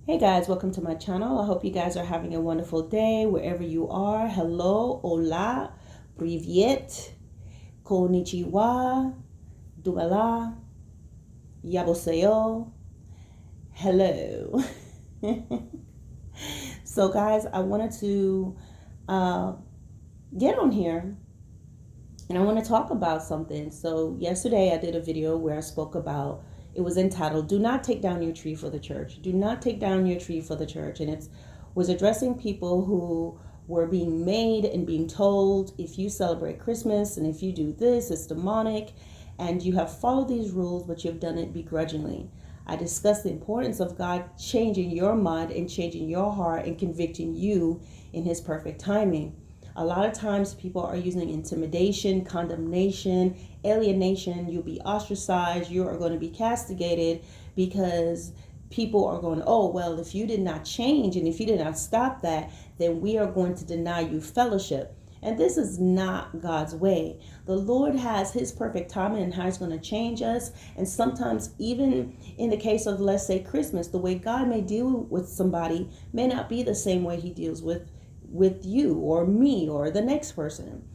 Hey guys, welcome to my channel. I hope you guys are having a wonderful day wherever you are. Hello, hola, privyet, konnichiwa, dumela, yaboseo. Hello. So guys, I wanted to get on here and I want to talk about something. So yesterday I did a video where I spoke about, it was entitled, Do Not Take Down Your Tree for the Church. Do not take down your tree for the church. And it was addressing people who were being made and being told, if you celebrate Christmas and if you do this, it's demonic. And you have followed these rules, but you've done it begrudgingly. I discussed the importance of God changing your mind and changing your heart and convicting you in his perfect timing. A lot of times people are using intimidation, condemnation, alienation. You'll be ostracized. You are going to be castigated because people are going, oh, well, if you did not change and if you did not stop that, then we are going to deny you fellowship. And this is not God's way. The Lord has his perfect timing and how he's going to change us. And sometimes even in the case of, let's say, Christmas, the way God may deal with somebody may not be the same way he deals with you or me or the next person.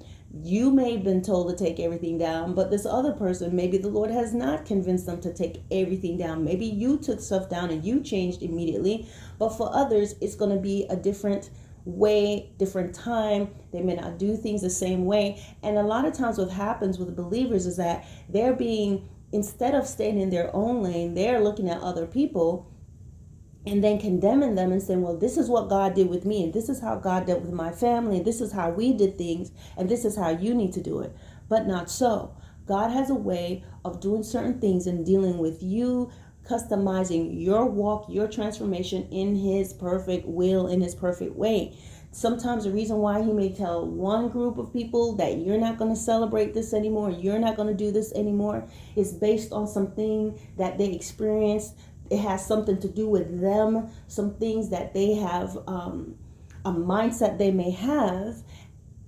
You may have been told to take everything down, but this other person, maybe the Lord has not convinced them to take everything down. Maybe you took stuff down and you changed immediately, but for others, it's going to be a different way, different time. They may not do things the same way. And a lot of times what happens with believers is that they're being, instead of staying in their own lane, they're looking at other people and then condemning them and saying, well, this is what God did with me, and this is how God dealt with my family, and this is how we did things, and this is how you need to do it. But not so. God has a way of doing certain things and dealing with you, customizing your walk, your transformation in his perfect will, in his perfect way. Sometimes the reason why he may tell one group of people that you're not going to celebrate this anymore, you're not going to do this anymore, is based on something that they experienced. It has something to do with them, some things that they have, a mindset they may have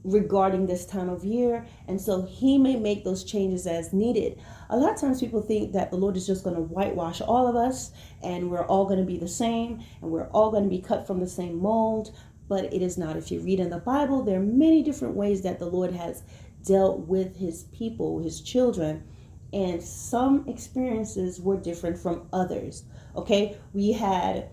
regarding this time of year. And so he may make those changes as needed. A lot of times people think that the Lord is just going to whitewash all of us and we're all going to be the same and we're all going to be cut from the same mold. But it is not. If you read in the Bible, there are many different ways that the Lord has dealt with his people, his children. And some experiences were different from others. Okay, we had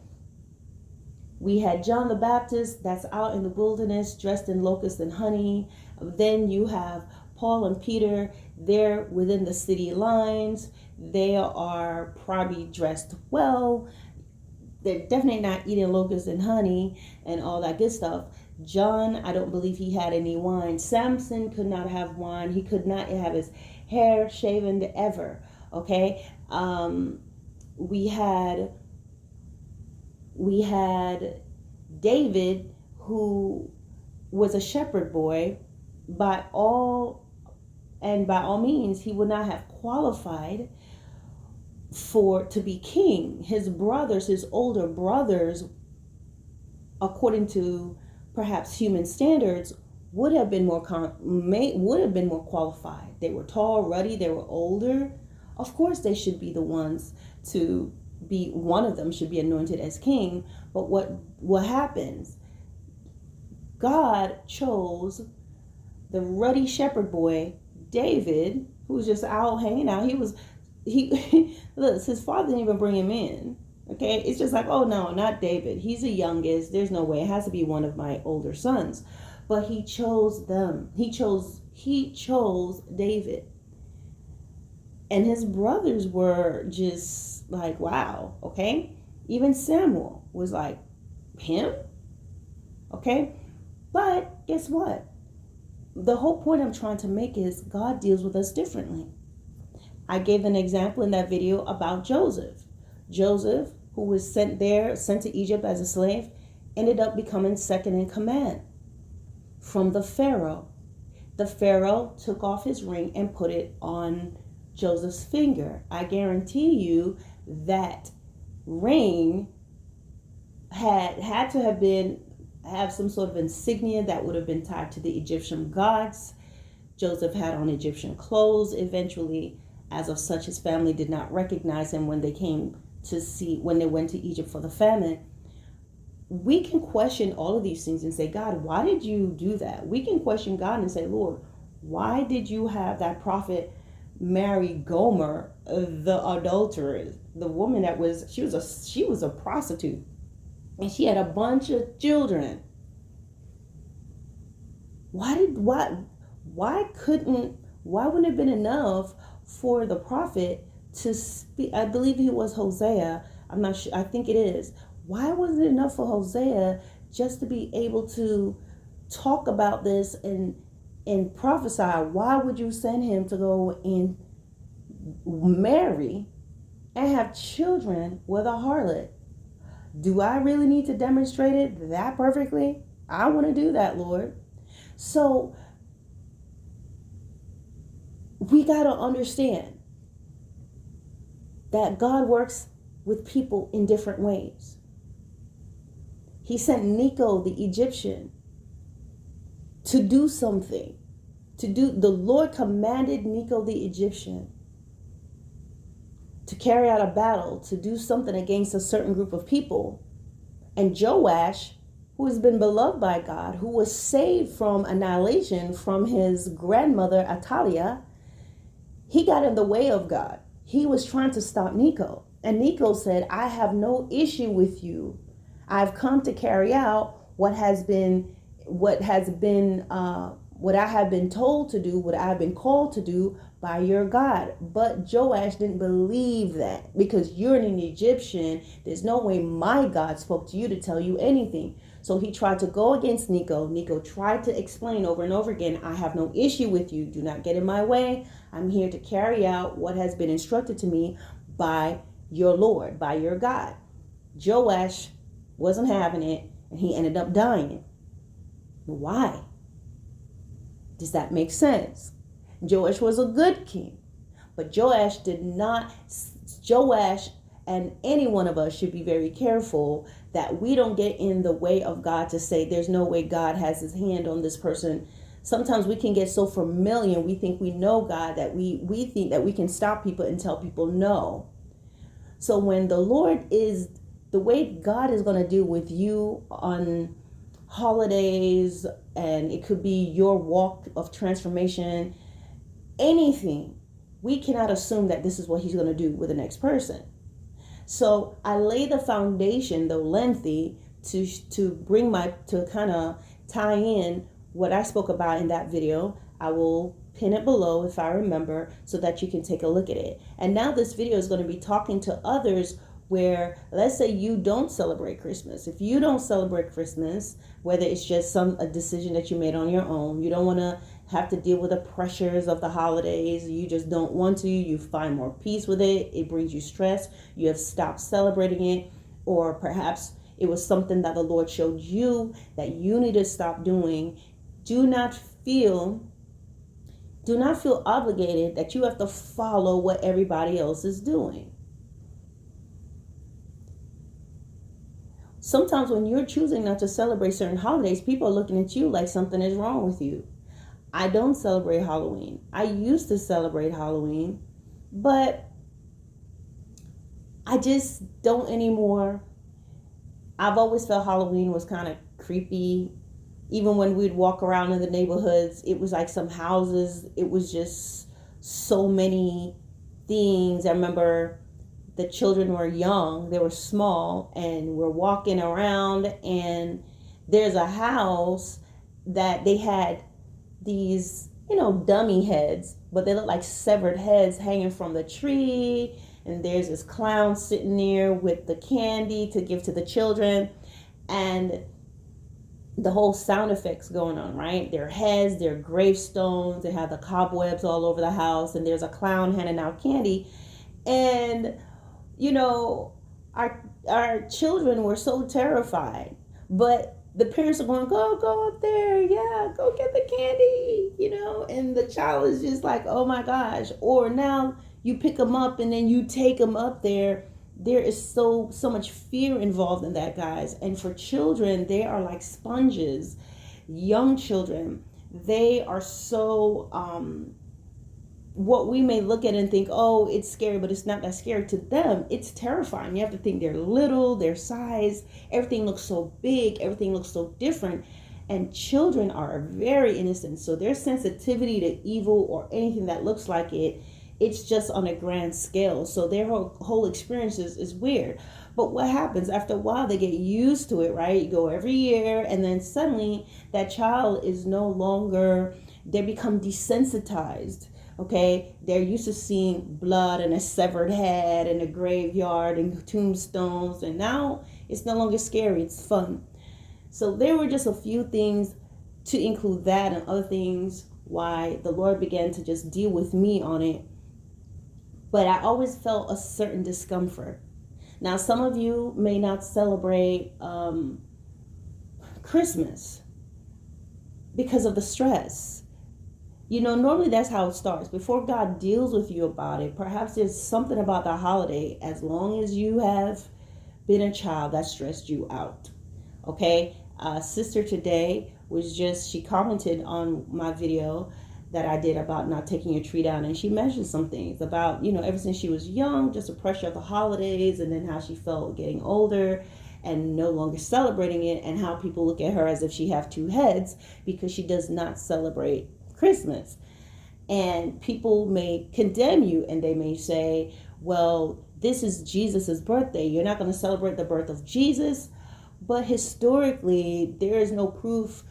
John the Baptist that's out in the wilderness dressed in locusts and honey. Then you have Paul and Peter. They're within the city lines. They are probably dressed well. They're definitely not eating locusts and honey and all that good stuff. John, I don't believe he had any wine. Samson could not have wine. He could not have his hair shaven ever. Okay. We had David, who was a shepherd boy. By all means, he would not have qualified to be king. His brothers, his older brothers, according to perhaps human standards, would have been more qualified. They were tall, ruddy, they were older. Of course they should be the ones to be, one of them should be anointed as king. But what happens? God chose the ruddy shepherd boy, David, who was just out hanging out. Look, his father didn't even bring him in. Okay, it's just like, oh no, not David. He's the youngest. There's no way. It has to be one of my older sons. But he chose them. He chose David. And his brothers were just like, wow, okay? Even Samuel was like, him? Okay? But guess what? The whole point I'm trying to make is God deals with us differently. I gave an example in that video about Joseph. Joseph, who was sent to Egypt as a slave, ended up becoming second in command from the Pharaoh. The Pharaoh took off his ring and put it on Joseph's finger. I guarantee you that ring had to have some sort of insignia that would have been tied to the Egyptian gods. Joseph had on Egyptian clothes. Eventually, as of such, his family did not recognize him when they went to Egypt for the famine. we can question all of these things and say, God, why did you do that? We can question God and say, Lord, why did you have that prophet marry Gomer, the adulteress, the woman that she was a prostitute, and she had a bunch of children? Why wouldn't it have been enough for the prophet to speak? I believe he was Hosea. I'm not sure. I think it is. Why wasn't it enough for Hosea just to be able to talk about this and prophesy? Why would you send him to go and marry and have children with a harlot? Do I really need to demonstrate it that perfectly? I want to do that, Lord. So we got to understand that God works with people in different ways. He sent Necho, the Egyptian, to do something. The Lord commanded Necho, the Egyptian, to carry out a battle, to do something against a certain group of people. And Joash, who has been beloved by God, who was saved from annihilation from his grandmother Athaliah, he got in the way of God. He was trying to stop Necho. And Necho said, I have no issue with you. I've come to carry out what I have been told to do, what I've been called to do by your God. But Joash didn't believe that, because you're an Egyptian. There's no way my God spoke to you to tell you anything. So he tried to go against Necho. Necho tried to explain over and over again, I have no issue with you. Do not get in my way. I'm here to carry out what has been instructed to me by your Lord, by your God. Joash wasn't having it, and he ended up dying. Why? Does that make sense? Joash was a good king, but Joash and any one of us should be very careful that we don't get in the way of God to say there's no way God has his hand on this person. Sometimes we can get so familiar, we think we know God, that we think that we can stop people and tell people no. So when the Lord is, the way God is going to deal with you on holidays, and it could be your walk of transformation, anything, we cannot assume that this is what he's going to do with the next person. So I lay the foundation, though lengthy, to kind of tie in what I spoke about in that video. I will pin it below if I remember, so that you can take a look at it. And now this video is going to be talking to others where, let's say you don't celebrate Christmas. If you don't celebrate Christmas, whether it's just a decision that you made on your own, you don't want to have to deal with the pressures of the holidays, you just don't want to, you find more peace with it, it brings you stress, you have stopped celebrating it, or perhaps it was something that the Lord showed you that you need to stop doing. Do not feel obligated that you have to follow what everybody else is doing. Sometimes when you're choosing not to celebrate certain holidays, people are looking at you like something is wrong with you. I don't celebrate Halloween. I used to celebrate Halloween, but I just don't anymore. I've always felt Halloween was kind of creepy. Even when we'd walk around in the neighborhoods, it was like some houses. It was just so many things. I remember the children were young, they were small, and we're walking around, and there's a house that they had these, dummy heads, but they look like severed heads hanging from the tree. And there's this clown sitting there with the candy to give to the children, and the whole sound effects going on, right? Their heads, their gravestones, they have the cobwebs all over the house, and there's a clown handing out candy. And our children were so terrified, but the parents are going, go up there, yeah, go get the candy, and the child is just like, oh my gosh. Or now you pick them up and then you take them up there. There is so much fear involved in that, guys. And for children, they are like sponges. Young children, they are so what we may look at and think, oh, it's scary, but it's not that scary. To them, it's terrifying. You have to think they're little, their size, everything looks so big, everything looks so different. And children are very innocent, so their sensitivity to evil or anything that looks like it, it's just on a grand scale. So their whole experience is weird. But what happens after a while, they get used to it, right? You go every year, and then suddenly that child is no longer, they become desensitized. Okay, they're used to seeing blood and a severed head and a graveyard and tombstones, and now it's no longer scary, it's fun. So there were just a few things to include that and other things why the Lord began to just deal with me on it. But I always felt a certain discomfort. Now, some of you may not celebrate Christmas because of the stress. You know, normally that's how it starts. Before God deals with you about it, perhaps there's something about the holiday, as long as you have been a child, that stressed you out. Okay? Sister today she commented on my video that I did about not taking your tree down, and she mentioned some things about, ever since she was young, just the pressure of the holidays, and then how she felt getting older and no longer celebrating it, and how people look at her as if she have two heads because she does not celebrate Christmas. And people may condemn you, and they may say, well, this is Jesus's birthday, you're not going to celebrate the birth of Jesus. But historically, there is no proof.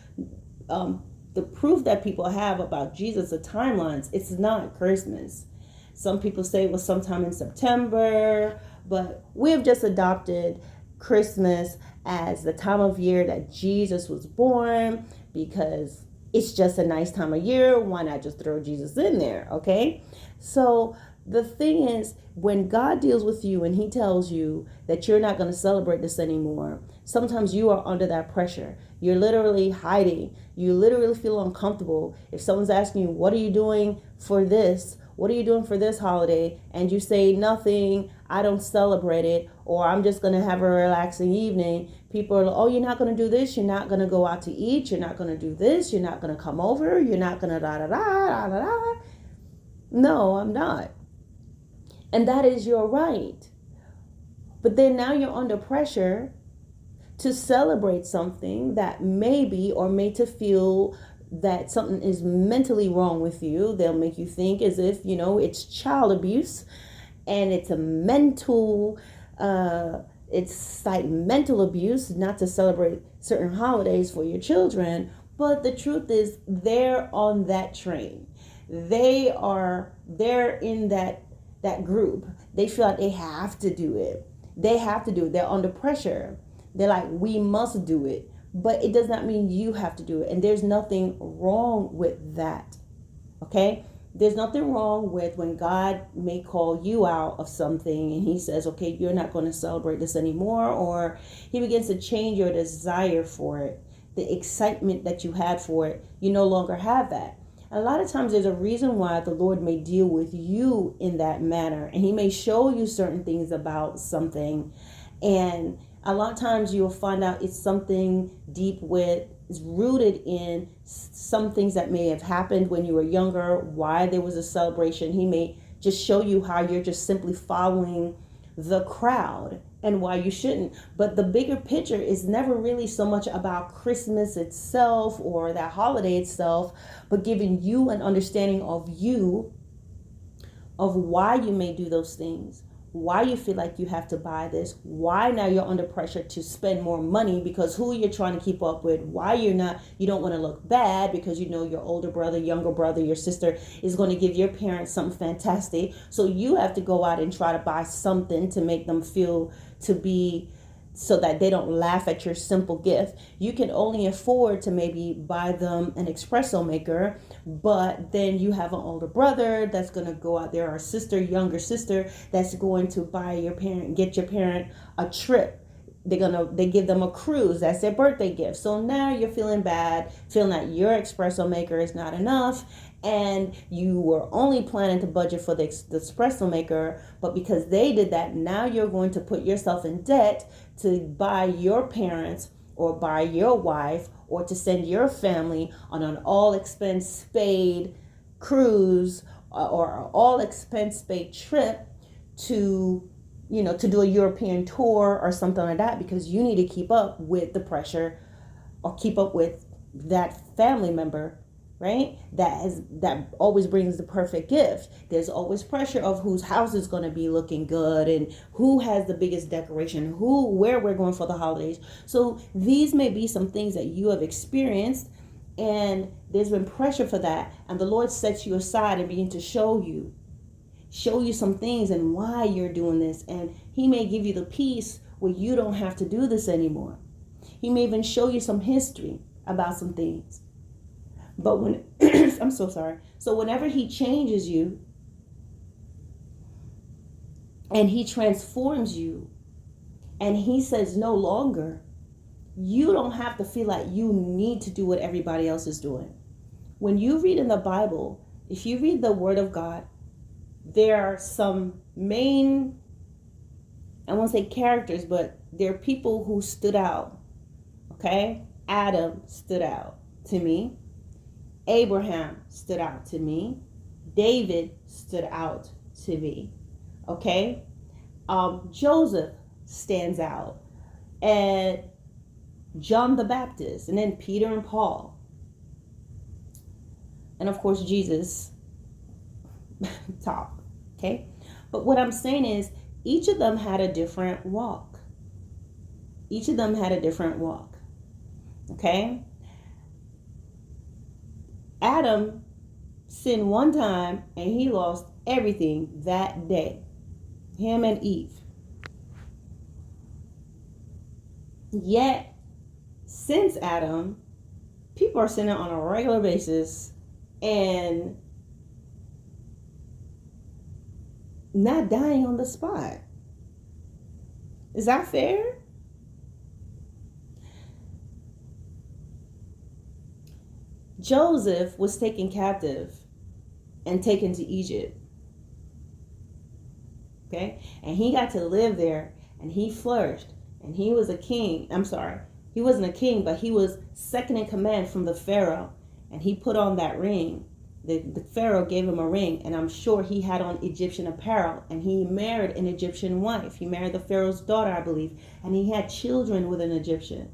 The proof that people have about Jesus, the timelines, it's not Christmas. Some people say it was sometime in September, but we have just adopted Christmas as the time of year that Jesus was born, because it's just a nice time of year. Why not just throw Jesus in there? Okay. So the thing is, when God deals with you and he tells you that you're not going to celebrate this anymore, sometimes you are under that pressure. You're literally hiding. You literally feel uncomfortable. If someone's asking you, what are you doing for this? What are you doing for this holiday? And you say nothing, I don't celebrate it, or I'm just going to have a relaxing evening. People are like, oh, you're not going to do this. You're not going to go out to eat. You're not going to do this. You're not going to come over. You're not going to da-da-da. No, I'm not. And that is your right. But then now you're under pressure to celebrate something that maybe, or made to feel that something is mentally wrong with you. They'll make you think as if, it's child abuse, and it's a mental, it's like mental abuse not to celebrate certain holidays for your children. But the truth is, they're on that train. They're in that group. They feel like they have to do it. They're under pressure. They're like, we must do it. But it does not mean you have to do it. And there's nothing wrong with that. Okay? There's nothing wrong with when God may call you out of something and he says, okay, you're not going to celebrate this anymore. Or he begins to change your desire for it. The excitement that you had for it, you no longer have that. A lot of times there's a reason why the Lord may deal with you in that manner. And he may show you certain things about something. And a lot of times you'll find out it's something deep is rooted in some things that may have happened when you were younger, why there was a celebration. He may just show you how you're just simply following the crowd and why you shouldn't. But the bigger picture is never really so much about Christmas itself or that holiday itself, but giving you an understanding of why you may do those things, why you feel like you have to buy this, why now you're under pressure to spend more money because who you're trying to keep up with, why you don't want to look bad because your older brother, younger brother, your sister is going to give your parents something fantastic. So you have to go out and try to buy something to make them feel so that they don't laugh at your simple gift. You can only afford to maybe buy them an espresso maker, but then you have an older brother that's going to go out there, or younger sister that's going to get your parent a trip. They give them a cruise. That's their birthday gift. So now you're feeling bad, feeling that your espresso maker is not enough, and you were only planning to budget for the espresso maker, but because they did that, now you're going to put yourself in debt to buy your parents or buy your wife or to send your family on an all expense paid cruise or all expense paid trip to, to do a European tour or something like that, because you need to keep up with the pressure or keep up with that family member, right? That always brings the perfect gift. There's always pressure of whose house is going to be looking good and who has the biggest decoration, where we're going for the holidays. So these may be some things that you have experienced, and there's been pressure for that, and the Lord sets you aside and begin to show you some things and why you're doing this, and he may give you the peace where you don't have to do this anymore. He may even show you some history about some things. But when I'm so sorry. So whenever he changes you and he transforms you and he says no longer, you don't have to feel like you need to do what everybody else is doing. When you read in the Bible, if you read the Word of God, there are some main, I won't say characters, but there are people who stood out. Okay? Adam stood out to me. Abraham stood out to me. David stood out to me. Okay? Joseph stands out. And John the Baptist. And then Peter and Paul. And of course, Jesus. Top. Okay? But what I'm saying is, each of them had a different walk. Each of them had a different walk. Okay? Adam sinned one time and he lost everything that day. Him and Eve. Yet, since Adam, people are sinning on a regular basis and not dying on the spot. Is that fair? Joseph was taken captive and taken to Egypt. Okay? And he got to live there and he flourished and he was a king. I'm sorry. He wasn't a king, but he was second in command from the Pharaoh, and he put on that ring. The Pharaoh gave him a ring, and I'm sure he had on Egyptian apparel, and he married an Egyptian wife. He married the Pharaoh's daughter, I believe, and he had children with an Egyptian.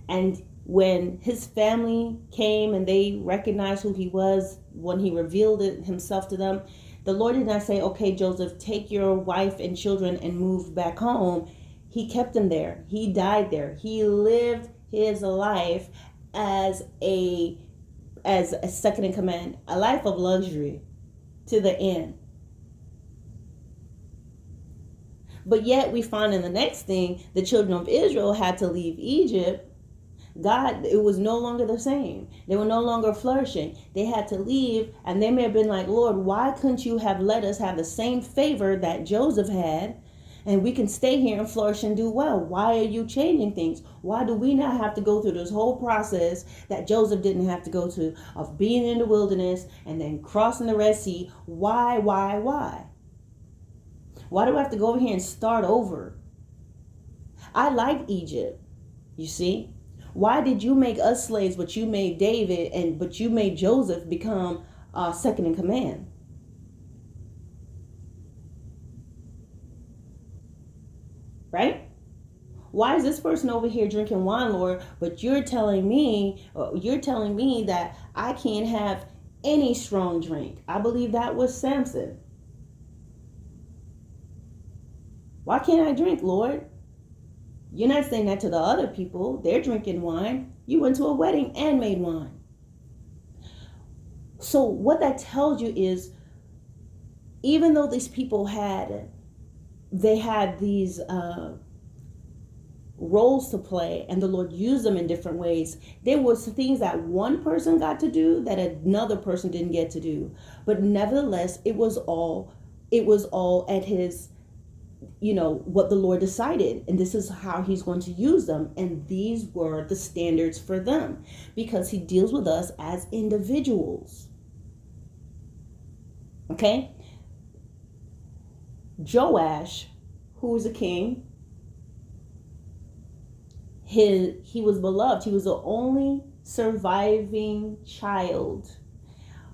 And when his family came and they recognized who he was, when he revealed himself to them, the Lord did not say, okay, Joseph, take your wife and children and move back home. He kept him there. He died there. He lived his life as a second in command, a life of luxury to the end. But yet we find in the next thing, the children of Israel had to leave Egypt. God, it was no longer the same. They were no longer flourishing. They had to leave, and they may have been like, Lord, why couldn't you have let us have the same favor that Joseph had, and we can stay here and flourish and do well? Why are you changing things? Why do we not have to go through this whole process that Joseph didn't have to go to, of being in the wilderness and then crossing the Red Sea? Why? Why do I have to go over here and start over? I like Egypt, you see. Why did you make us slaves, but you made David but you made Joseph become second in command? Right? Why is this person over here drinking wine, Lord, but you're telling me that I can't have any strong drink? I believe that was Samson. Why can't I drink, Lord? You're not saying that to the other people. They're drinking wine. You went to a wedding and made wine. So what that tells you is, even though these people had these roles to play, and the Lord used them in different ways, there was things that one person got to do that another person didn't get to do. But nevertheless, it was all at his, what the Lord decided, and this is how he's going to use them, and these were the standards for them, because he deals with us as individuals. Okay? Joash, who was a king, he was beloved. He was the only surviving child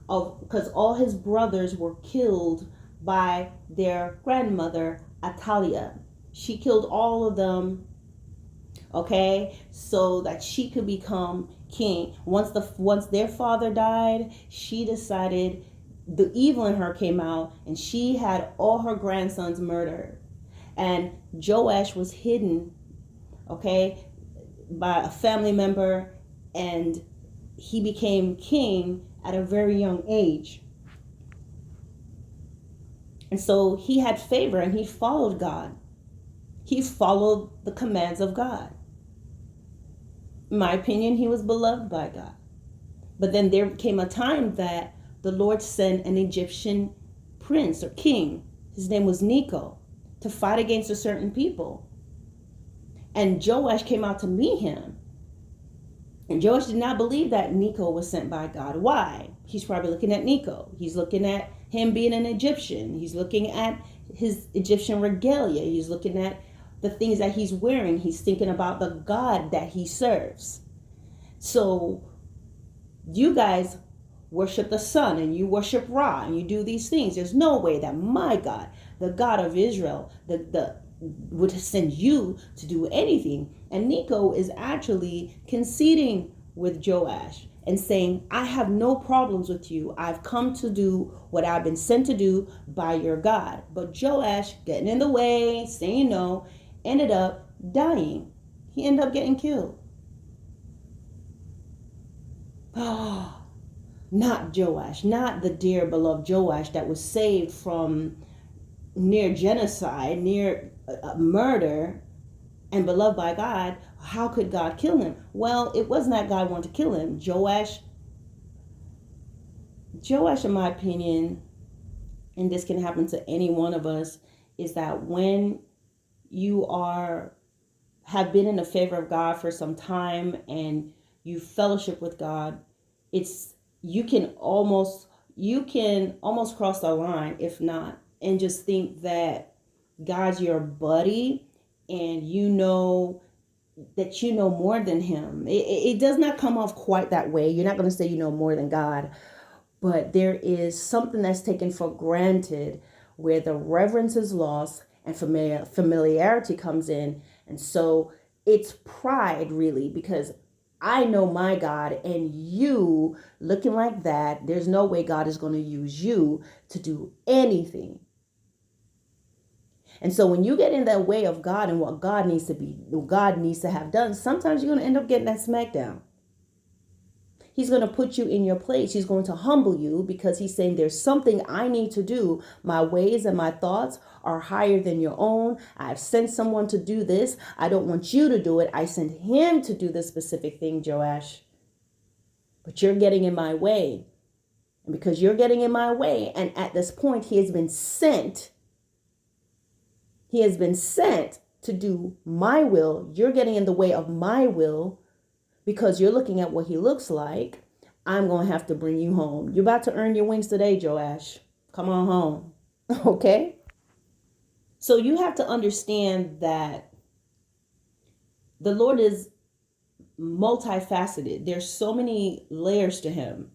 of, because all his brothers were killed by their grandmother Atalia. She killed all of them, okay, so that she could become king. Once their father died, she decided, the evil in her came out, and she had all her grandsons murdered. And Joash was hidden, okay, by a family member, and he became king at a very young age. And so he had favor, and he followed God. He followed the commands of God. In my opinion, he was beloved by God. But then there came a time that the Lord sent an Egyptian prince or king. His name was Necho, to fight against a certain people. And Joash came out to meet him. And Joash did not believe that Necho was sent by God. Why? He's probably looking at Necho. He's looking at him being an Egyptian. He's looking at his Egyptian regalia. He's looking at the things that he's wearing. He's thinking about the God that he serves. So you guys worship the sun, and you worship Ra, and you do these things. There's no way that my God, the God of Israel, would send you to do anything. And Necho is actually conceding with Joash and saying, I have no problems with you. I've come to do what I've been sent to do by your God. But Joash, getting in the way, saying no, ended up dying. He ended up getting killed. Oh, not Joash, not the dear beloved Joash that was saved from near genocide, near murder, and beloved by God. How could God kill him? Well, it wasn't that God wanted to kill him. Joash, in my opinion, and this can happen to any one of us, is that when you have been in the favor of God for some time and you fellowship with God, you can almost cross the line, if not, and just think that God's your buddy, and you know that you know more than him. It does not come off quite that way. You're not going to say you know more than God, but there is something that's taken for granted where the reverence is lost and familiarity comes in. And so it's pride, really, because I know my God, and you looking like that, there's no way God is going to use you to do anything. And so when you get in that way of God and what God needs to have done, sometimes you're going to end up getting that smackdown. He's going to put you in your place. He's going to humble you, because he's saying there's something I need to do. My ways and my thoughts are higher than your own. I've sent someone to do this. I don't want you to do it. I sent him to do this specific thing, Joash. But you're getting in my way. And because you're getting in my way, and at this point he has been sent to do my will. You're getting in the way of my will because you're looking at what he looks like. I'm going to have to bring you home. You're about to earn your wings today, Joash. Come on home. Okay? So you have to understand that the Lord is multifaceted. There's so many layers to him.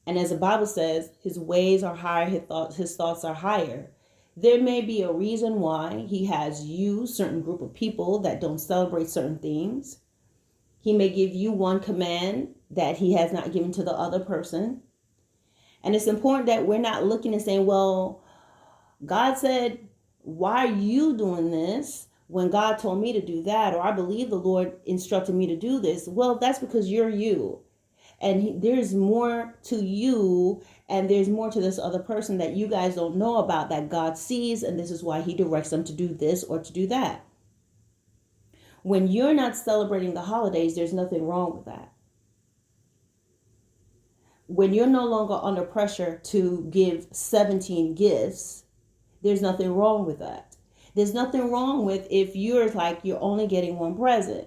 And as the Bible says, his ways are higher, his thoughts are higher. There may be a reason why he has you, certain group of people that don't celebrate certain things. He may give you one command that he has not given to the other person. And it's important that we're not looking and saying, well, God said, why are you doing this when God told me to do that? Or I believe the Lord instructed me to do this. Well, that's because you're you. And there's more to you, and there's more to this other person that you guys don't know about, that God sees, and this is why he directs them to do this or to do that. When you're not celebrating the holidays, there's nothing wrong with that. When you're no longer under pressure to give 17 gifts, there's nothing wrong with that. There's nothing wrong with if you're like you're only getting one present.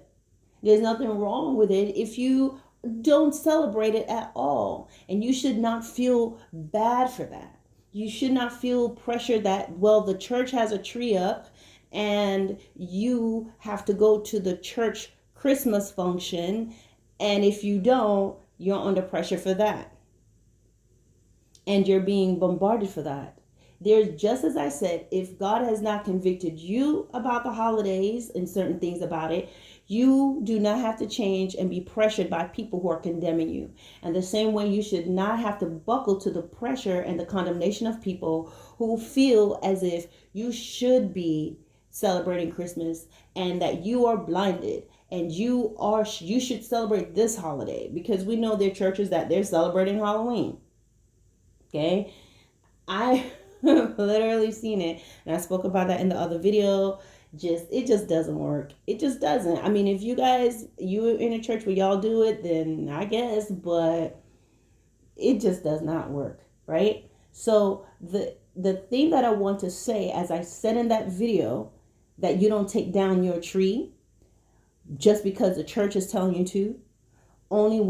There's nothing wrong with it if you don't celebrate it at all. And you should not feel bad for that. You should not feel pressure that, well, the church has a tree up and you have to go to the church Christmas function And if you don't, you're under pressure for that. And you're being bombarded for that. There's, just as I said, if God has not convicted you about the holidays and certain things about it, you do not have to change and be pressured by people who are condemning you. And the same way, you should not have to buckle to the pressure and the condemnation of people who feel as if you should be celebrating Christmas and that you are blinded and you should celebrate this holiday, because we know there are churches that they're celebrating Halloween. Okay, I literally seen it, and I spoke about that in the other video. It just doesn't work. It just doesn't. I mean, if you in a church where y'all do it, then I guess, but it just does not work, right? So the thing that I want to say, as I said in that video, that you don't take down your tree just because the church is telling you to. Only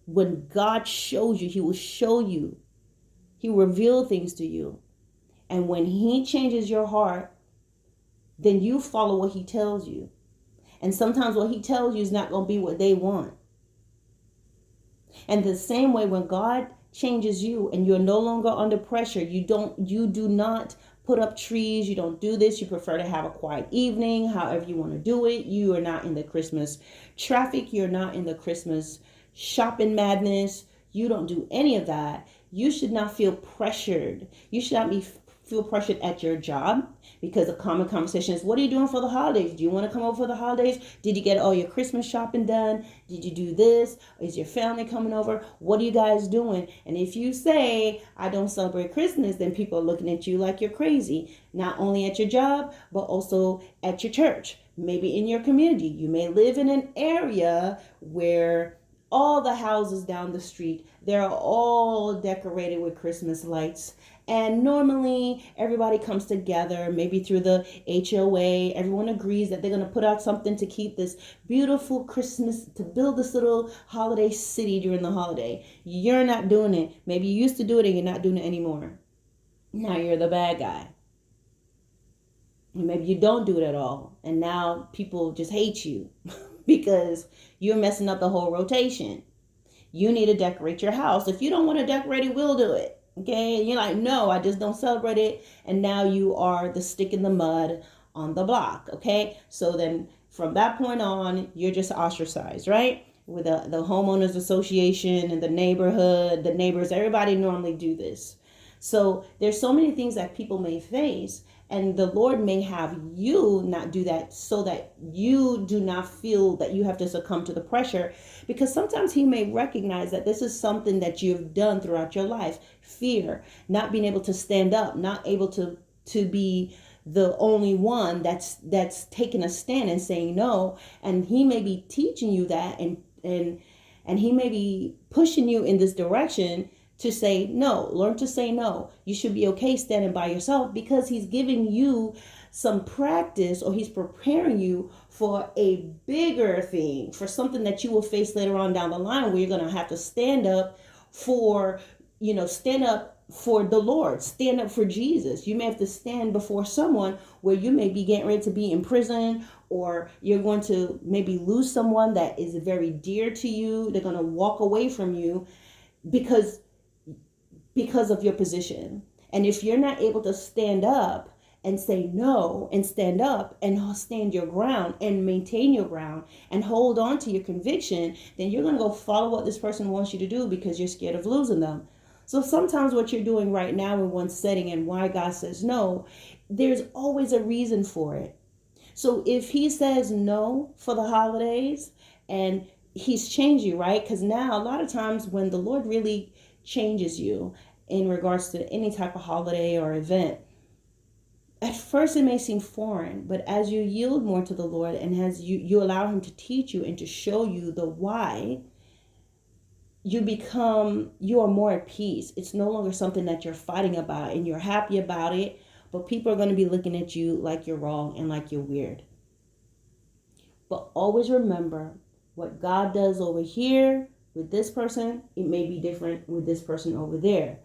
when God shows you, he will show you. He will reveal things to you. And when he changes your heart, then you follow what he tells you. And sometimes what he tells you is not going to be what they want. And the same way, when God changes you and you're no longer under pressure, you do not put up trees, you don't do this, you prefer to have a quiet evening, however you want to do it. You are not in the Christmas traffic, you're not in the Christmas shopping madness. You don't do any of that. You should not feel pressured. You should not feel pressured at your job, because the common conversation is, what are you doing for the holidays? Do you want to come over for the holidays? Did you get all your Christmas shopping done? Did you do this? Is your family coming over? What are you guys doing? And if you say, I don't celebrate Christmas, then people are looking at you like you're crazy, not only at your job, but also at your church, maybe in your community. You may live in an area where all the houses down the street, they're all decorated with Christmas lights. And normally everybody comes together, maybe through the HOA. Everyone agrees that they're going to put out something to keep this beautiful Christmas, to build this little holiday city during the holiday. You're not doing it. Maybe you used to do it and you're not doing it anymore. Now you're the bad guy. And maybe you don't do it at all. And now people just hate you because you're messing up the whole rotation. You need to decorate your house. If you don't want to decorate it, we'll do it. Okay, and you're like, no, I just don't celebrate it. And now you are the stick in the mud on the block. Okay, so then from that point on, you're just ostracized, right? With the homeowners association and the neighborhood, the neighbors, everybody normally do this. So there's so many things that people may face, and the Lord may have you not do that so that you do not feel that you have to succumb to the pressure, because sometimes he may recognize that this is something that you've done throughout your life. Fear, not being able to stand up, not able to be the only one that's taking a stand and saying no. And he may be teaching you that, and he may be pushing you in this direction to say no. Learn to say no. You should be okay standing by yourself, because he's giving you some practice, or he's preparing you for a bigger thing, for something that you will face later on down the line, where you're going to have to stand up for the Lord, stand up for Jesus. You may have to stand before someone where you may be getting ready to be in prison, or you're going to maybe lose someone that is very dear to you. They're going to walk away from you because of your position. And if you're not able to stand up and say no, and stand up and stand your ground and maintain your ground and hold on to your conviction, then you're going to go follow what this person wants you to do because you're scared of losing them. So sometimes what you're doing right now in one setting, and why God says no, there's always a reason for it. So if he says no for the holidays, and he's changed you, right? Because now a lot of times when the Lord really changes you in regards to any type of holiday or event, at first it may seem foreign, but as you yield more to the Lord, and as you allow him to teach you and to show you the why, you are more at peace. It's no longer something that you're fighting about and you're happy about it, but people are going to be looking at you like you're wrong and like you're weird. But always remember, what God does over here with this person, it may be different with this person over there.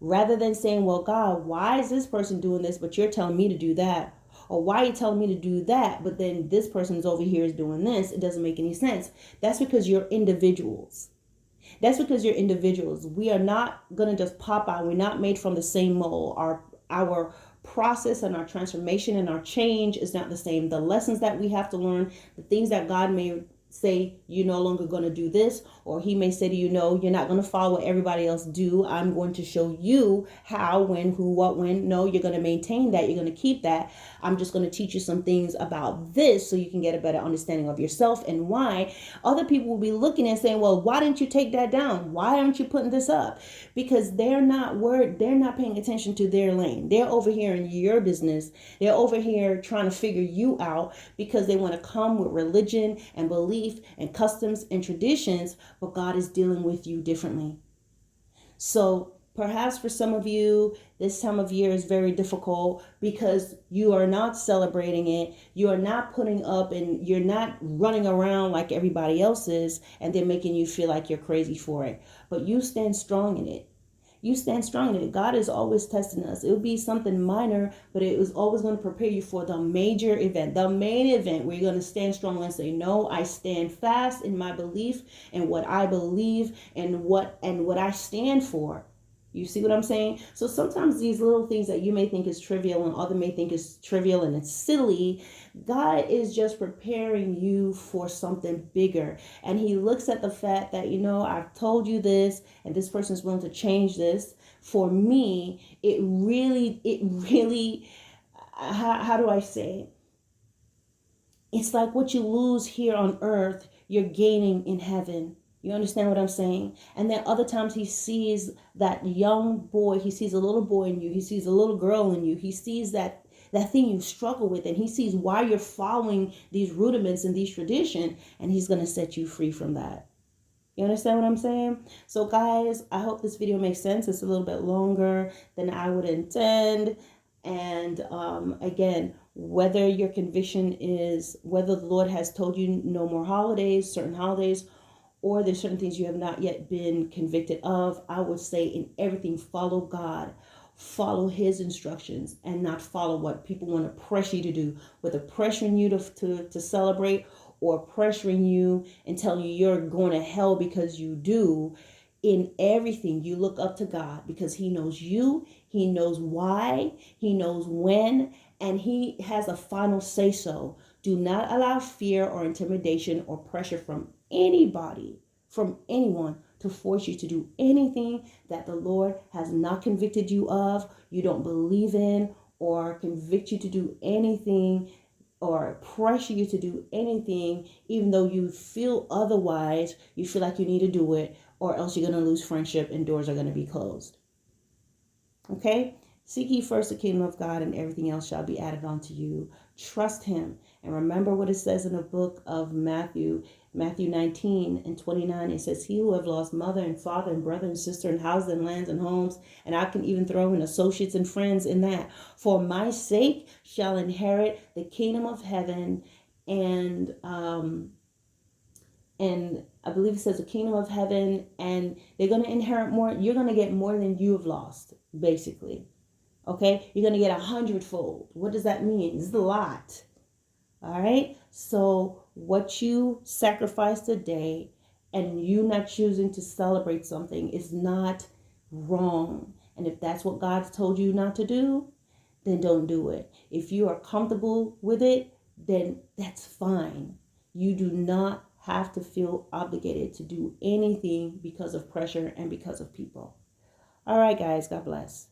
Rather than saying, well, God, why is this person doing this, but you're telling me to do that? Or why are you telling me to do that, but then this person's over here is doing this? It doesn't make any sense. That's because you're individuals. That's because you're individuals. We are not going to just pop out. We're not made from the same mold. Our process and our transformation and our change is not the same. The lessons that we have to learn, the things that God may say, you're no longer going to do this, or he may say to you, no, you're not going to follow what everybody else do. I'm going to show you how, when, who, what, when. No, you're going to maintain that. You're going to keep that. I'm just going to teach you some things about this so you can get a better understanding of yourself and why. Other people will be looking and saying, well, why didn't you take that down? Why aren't you putting this up? Because they're not paying attention to their lane. They're over here in your business. They're over here trying to figure you out because they want to come with religion and belief and customs and traditions, but God is dealing with you differently. So perhaps for some of you, this time of year is very difficult because you are not celebrating it. You are not putting up and you're not running around like everybody else is, and they're making you feel like you're crazy for it. But you stand strong in it. You stand strong in it. God is always testing us. It will be something minor, but it was always going to prepare you for the major event, the main event, where you're going to stand strong and say, no, I stand fast in my belief and what I believe and what I stand for. You see what I'm saying? So sometimes these little things that you may think is trivial and other may think is trivial and it's silly, God is just preparing you for something bigger. And he looks at the fact that, I've told you this and this person is willing to change this. For me, it really, how do I say it? It's like what you lose here on earth, you're gaining in heaven. You understand what I'm saying? And then other times he sees that young boy, he sees a little boy in you, he sees a little girl in you, he sees that thing you struggle with, and he sees why you're following these rudiments and these traditions, and he's going to set you free from that. You understand what I'm saying? So guys, I hope this video makes sense. It's a little bit longer than I would intend. And again, whether your conviction is, whether the Lord has told you no more holidays, certain holidays, or there's certain things you have not yet been convicted of, I would say in everything, follow God. Follow his instructions and not follow what people want to pressure you to do, whether pressuring you to celebrate or pressuring you and telling you you're going to hell because you do. In everything, you look up to God because he knows you, he knows why, he knows when, and he has a final say so. Do not allow fear or intimidation or pressure from anybody, from anyone, to force you to do anything that the Lord has not convicted you of, you don't believe in, or convict you to do anything, or pressure you to do anything, even though you feel otherwise, you feel like you need to do it, or else you're going to lose friendship and doors are going to be closed. Okay? Seek ye first the kingdom of God, and everything else shall be added unto you. Trust him. And remember what it says in the book of Matthew 19:29. It says, he who have lost mother and father and brother and sister and houses and lands and homes, and I can even throw in associates and friends in that, for my sake shall inherit the kingdom of heaven. And I believe it says the kingdom of heaven, and they're going to inherit more. You're going to get more than you have lost, basically. Okay, you're going to get 100-fold. What does that mean? It's a lot. All right. So what you sacrifice today and you not choosing to celebrate something is not wrong. And if that's what God's told you not to do, then don't do it. If you are comfortable with it, then that's fine. You do not have to feel obligated to do anything because of pressure and because of people. All right, guys. God bless.